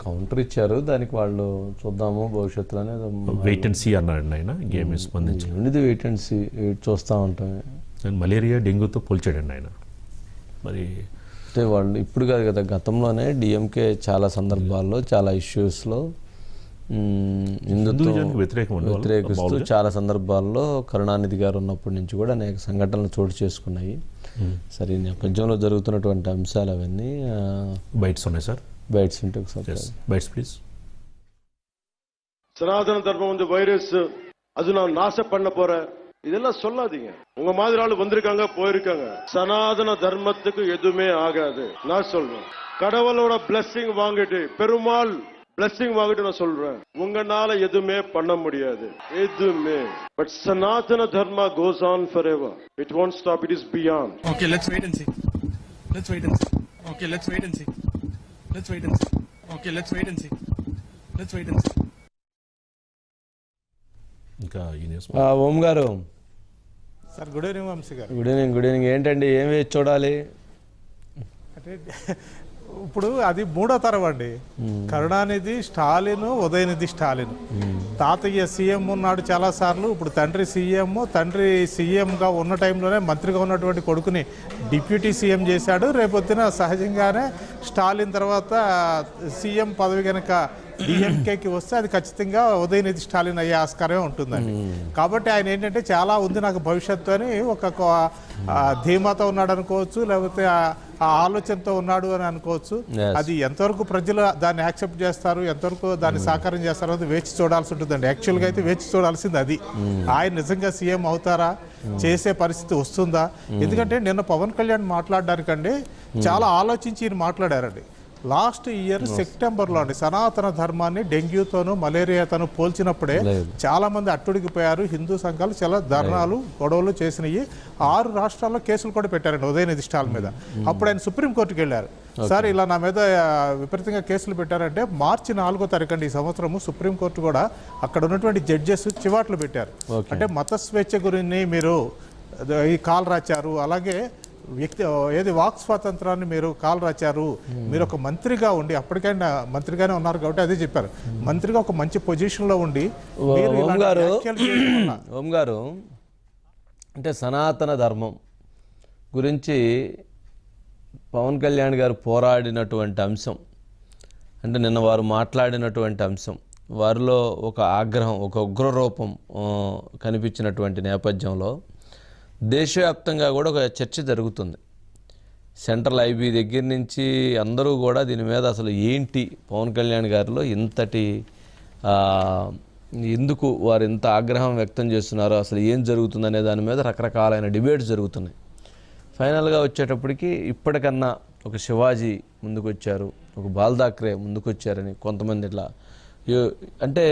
Counter ఇచ్చారు, దానికి వాళ్ళు చూద్దాము భవిష్యత్తులోనే వెయిట్ అండ్ సీ అన్నాడు ఆయన. ఇంకేమీ స్పందించి ఉండేది వెయిట్ అండ్ సీ, చూస్తూ ఉంటాం. మలేరియా డెంగ్యూతో పోల్చాడండి ఆయన. మరి అంటే వాళ్ళు ఇప్పుడు కాదు కదా, గతంలోనే డిఎంకే చాలా సందర్భాల్లో చాలా ఇష్యూస్లో వ్యతిరేకిస్తూ చాలా సందర్భాల్లో కరుణానిధి గారు ఉన్నప్పటి నుంచి కూడా అనేక సంఘటనలు చోటు చేసుకున్నాయి. సరే, నేపథ్యంలో జరుగుతున్నటువంటి అంశాలు అవన్నీ బైట్స్ ఉన్నాయి సార్. బైట్స్ ఉంటే ఒకసారి బైట్ஸ் ப்ளீஸ். சனாதன தர்மம் வந்து வைரஸ், அது நான் நாசம் பண்ண போறேன், இதெல்லாம் சொல்லாதீங்க. உங்க மாதிரி ஆளு வந்திருக்காங்க போயிருக்காங்க. சனாதன தர்மத்துக்கு எதுவுமே ஆகாது. நான் சொல்றேன், கடவுளோட பிளெஸிங் வாங்கிட்டு, பெருமாள் பிளெஸிங் வாங்கிட்டு நான் சொல்றேன், உங்களால எதுவுமே பண்ண முடியாது, எதுவுமே. But Sanatana Dharma goes on forever. It won't stop. It is beyond. Okay, let's wait and see. Let's wait and see. Okay, let's wait and see. Let's wait and see. Okay, let's wait and see. Let's wait and see. ఇంకా ఓం గారు sir, good evening Vamsi గారు. Good evening. Good evening. ఏంటండి, ఏం వేచి చూడాలి అంటే ఇప్పుడు అది మూడో తరం అండి. కరుణానిధి స్టాలిన్, ఉదయనిధి స్టాలిన్. తాతయ్య సీఎం ఉన్నాడు చాలా సార్లు, ఇప్పుడు తండ్రి సీఎం. తండ్రి సీఎంగా ఉన్న టైంలోనే మంత్రిగా ఉన్నటువంటి కొడుకుని డిప్యూటీ సీఎం చేశాడు. రేపొద్దున సహజంగానే స్టాలిన్ తర్వాత సీఎం పదవి కనుక డిఎంకేకి వస్తే అది ఖచ్చితంగా ఉదయనిధి స్టాలిన్ అయ్యే ఆస్కారమే ఉంటుందండి. కాబట్టి ఆయన ఏంటంటే చాలా ఉంది నాకు భవిష్యత్తు అని ఒక ధీమాతో ఉన్నాడు అనుకోవచ్చు, లేకపోతే ఆ ఆలోచనతో ఉన్నాడు అని అనుకోవచ్చు. అది ఎంతవరకు ప్రజలు దాన్ని యాక్సెప్ట్ చేస్తారు, ఎంతవరకు దాన్ని సాకారం చేస్తారు అది వేచి చూడాల్సి ఉంటుందండి. యాక్చువల్గా అయితే వేచి చూడాల్సింది అది. ఆయన నిజంగా సీఎం అవుతారా, చేసే పరిస్థితి వస్తుందా? ఎందుకంటే నిన్న పవన్ కళ్యాణ్ మాట్లాడడానికండి చాలా ఆలోచించి ఈయన మాట్లాడారండి. లాస్ట్ ఇయర్ సెప్టెంబర్లో అండి సనాతన ధర్మాన్ని డెంగ్యూతోనూ మలేరియాతోనూ పోల్చినప్పుడే చాలా మంది అట్టుడికిపోయారు. హిందూ సంఘాలు చాలా ధర్నాలు గొడవలు చేసినాయి. 6 రాష్ట్రాల్లో కేసులు కూడా పెట్టారండి ఉదయనిధి స్టాల్ మీద. అప్పుడు ఆయన సుప్రీంకోర్టుకి వెళ్ళారు. సార్, ఇలా నా మీద విపరీతంగా కేసులు పెట్టారంటే మార్చి 4వ తారీఖు అండి ఈ సంవత్సరము సుప్రీంకోర్టు కూడా అక్కడ ఉన్నటువంటి జడ్జెస్ చివాట్లు పెట్టారు. అంటే మత స్వేచ్ఛ గురించి మీరు ఈ కాల్ రాచారు, అలాగే వాక్ స్వాతంత్రాన్ని మీరు కాల్ రాచారు. మీరు ఒక మంత్రిగా ఉండి, అప్పటికైనా మంత్రిగానే ఉన్నారు కాబట్టి అదే చెప్పారు, మంత్రిగా ఒక మంచి పొజిషన్లో ఉండి ఓం గారు అంటే సనాతన ధర్మం గురించి పవన్ కళ్యాణ్ గారు పోరాడినటువంటి అంశం, అంటే నిన్న వారు మాట్లాడినటువంటి అంశం, వారిలో ఒక ఆగ్రహం, ఒక ఉగ్రరూపం కనిపించినటువంటి నేపథ్యంలో దేశవ్యాప్తంగా కూడా ఒక చర్చ జరుగుతుంది. సెంట్రల్ ఐబీ దగ్గర నుంచి అందరూ కూడా దీని మీద అసలు ఏంటి పవన్ కళ్యాణ్ గారిలో ఇంతటి ఎందుకు వారు ఇంత ఆగ్రహం వ్యక్తం చేస్తున్నారో, అసలు ఏం జరుగుతుందనే దాని మీద రకరకాలైన డిబేట్స్ జరుగుతున్నాయి. ఫైనల్గా వచ్చేటప్పటికి ఇప్పటికన్నా ఒక శివాజీ ముందుకొచ్చారు, ఒక బాల్ ఠాక్రే ముందుకొచ్చారని కొంతమంది ఇట్లా అంటే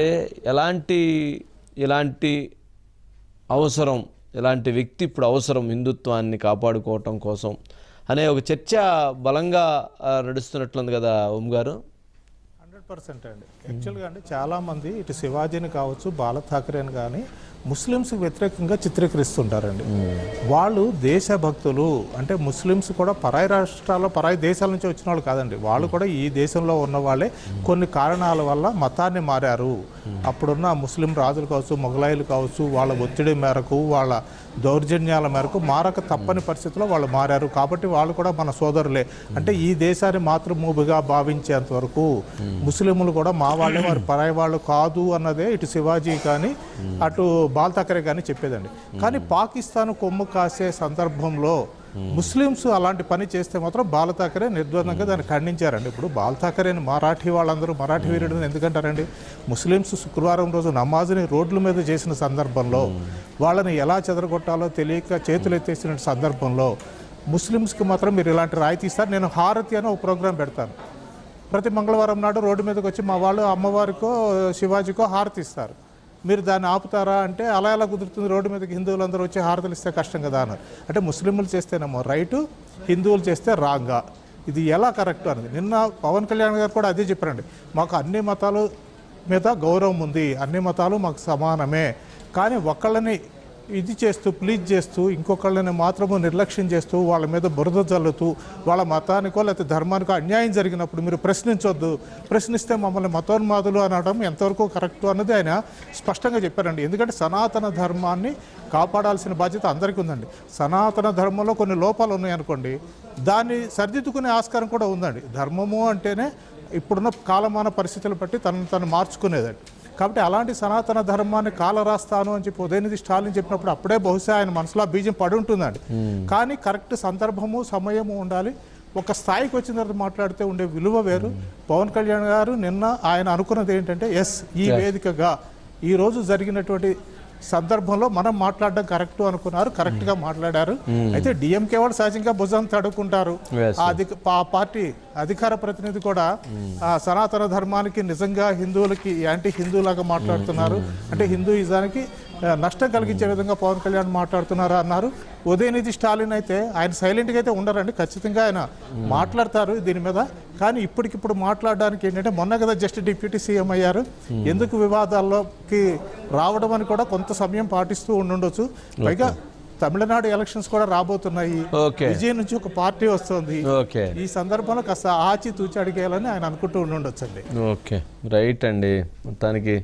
ఇలాంటి అవసరం, ఇలాంటి వ్యక్తి ఇప్పుడు అవసరం హిందుత్వాన్ని కాపాడుకోవటం కోసం అనే ఒక చర్చ బలంగా నడుస్తున్నట్లుంది కదా ఓం గారు. 100% అండి. యాక్చువల్గా అండి చాలామంది ఇటు శివాజీని కావచ్చు, బాల ఠాకరేని కానీ ముస్లిమ్స్కి వ్యతిరేకంగా చిత్రీకరిస్తుంటారండి. వాళ్ళు దేశభక్తులు అంటే ముస్లిమ్స్ కూడా పరాయి రాష్ట్రాల్లో పరాయి దేశాల నుంచి వచ్చిన వాళ్ళు కాదండి. వాళ్ళు కూడా ఈ దేశంలో ఉన్న వాళ్ళే కొన్ని కారణాల వల్ల మతాన్ని మారారు. అప్పుడున్న ముస్లిం రాజులు కావచ్చు, మొఘలాయిలు కావచ్చు, వాళ్ళ ఒత్తిడి మేరకు, వాళ్ళ దౌర్జన్యాల మేరకు మారక తప్పని పరిస్థితుల్లో వాళ్ళు మారారు. కాబట్టి వాళ్ళు కూడా మన సోదరులే. అంటే ఈ దేశాన్ని మాతృభూమిగా భావించేంత వరకు ముస్లింలు కూడా మా వాళ్ళే, వారు పరాయి వాళ్ళు కాదు అన్నదే ఇటు శివాజీ కానీ అటు బాల్ ఠాకరే కానీ చెప్పేదండి. కానీ పాకిస్తాన్ కొమ్ము కాసే సందర్భంలో ముస్లిమ్స్ అలాంటి పని చేస్తే మాత్రం బాల్ ఠాకరే నిర్ద్వందంగా దాన్ని ఖండించారండి. ఇప్పుడు బాల్ ఠాకరేని మరాఠీ వాళ్ళందరూ మరాఠీ వీరుడు ఎందుకంటారండి? ముస్లిమ్స్ శుక్రవారం రోజు నమాజ్ని రోడ్ల మీద చేసిన సందర్భంలో, వాళ్ళని ఎలా చెదరగొట్టాలో తెలియక చేతులు ఎత్తేసిన సందర్భంలో ముస్లిమ్స్కి మాత్రం మీరు ఇలాంటి రాయితీ ఇస్తారు. నేను హారతి అని ఒక ప్రోగ్రాం పెడతాను. ప్రతి మంగళవారం నాడు రోడ్డు మీదకి వచ్చి మా వాళ్ళు అమ్మవారికో శివాజీకో హారతి ఇస్తారు. మీరు దాన్ని ఆపుతారా అంటే అలా ఎలా కుదురుతుంది? రోడ్డు మీదకి హిందువులందరూ వచ్చి హారతలు ఇస్తే కష్టం కదా అన్నారు. అంటే ముస్లింలు చేస్తేనేమో రైటు, హిందువులు చేస్తే రాంగా, ఇది ఎలా కరెక్ట్ అనేది నిన్న పవన్ కళ్యాణ్ గారు కూడా అదే చెప్పారండి. మాకు అన్ని మతాలు మీద గౌరవం ఉంది, అన్ని మతాలు మాకు సమానమే, కానీ ఒకళ్ళని ఇది చేస్తూ ప్లీజ్ చేస్తూ ఇంకొకళ్ళని మాత్రము నిర్లక్ష్యం చేస్తూ వాళ్ళ మీద బురద జల్లుతూ వాళ్ళ మతానికో లేకపోతే ధర్మానికో అన్యాయం జరిగినప్పుడు మీరు ప్రశ్నించొద్దు, ప్రశ్నిస్తే మమ్మల్ని మతోన్మాదులు అనడం ఎంతవరకు కరెక్ట్ అన్నది ఆయన స్పష్టంగా చెప్పారండి. ఎందుకంటే సనాతన ధర్మాన్ని కాపాడాల్సిన బాధ్యత అందరికీ ఉందండి. సనాతన ధర్మంలో కొన్ని లోపాలు ఉన్నాయనుకోండి, దాన్ని సరిదిద్దుకునే ఆస్కారం కూడా ఉందండి. ధర్మము అంటేనే ఇప్పుడున్న కాలమాన పరిస్థితులు బట్టి తను మార్చుకునేదండి. కాబట్టి అలాంటి సనాతన ధర్మాన్ని కాలరాస్తాను అని చెప్పి ఉదయనిధి స్టాలిన్ చెప్పినప్పుడు అప్పుడే బహుశా ఆయన మనసులో బీజం పడి ఉంటుందండి. కానీ కరెక్ట్ సందర్భము సమయము ఉండాలి. ఒక స్థాయికి వచ్చిన తర్వాత మాట్లాడితే ఉండే విలువ వేరు. పవన్ కళ్యాణ్ గారు నిన్న ఆయన అనుకున్నది ఏంటంటే ఈ వేదికగా ఈరోజు జరిగినటువంటి సందర్భంలో మనం మాట్లాడడం కరెక్ట్ అనుకున్నారు, కరెక్ట్గా మాట్లాడారు. అయితే డిఎంకే వాళ్ళు సహజంగా భుజం తడుకుంటారు. ఆ పార్టీ అధికార ప్రతినిధి కూడా సనాతన ధర్మానికి నిజంగా హిందువులకి యాంటీ హిందూలాగా మాట్లాడుతున్నారు, అంటే హిందూయిజానికి నష్టం కలిగించే విధంగా పవన్ కళ్యాణ్ మాట్లాడుతున్నారు అన్నారు. ఉదయనిధి స్టాలిన్ అయితే ఆయన సైలెంట్గా అయితే ఉండరండి, ఖచ్చితంగా ఆయన మాట్లాడతారు దీని మీద. కానీ ఇప్పటికిప్పుడు మాట్లాడడానికి ఏంటంటే మొన్న కదా జస్ట్ డిప్యూటీ సీఎం అయ్యారు, ఎందుకు వివాదాల్లోకి రావడం అని కూడా కొంత సమయం పాటిస్తూ ఉండొచ్చు. పైగా తమిళనాడు ఎలక్షన్స్ కూడా రాబోతున్నాయి, విజయ్ నుంచి ఒక పార్టీ వస్తుంది. ఈ సందర్భంలో కాస్త ఆచి తూచి అడిగేయాలని ఆయన అనుకుంటూ ఉండొచ్చండి. ఓకే, రైట్ అండి. మొత్తానికి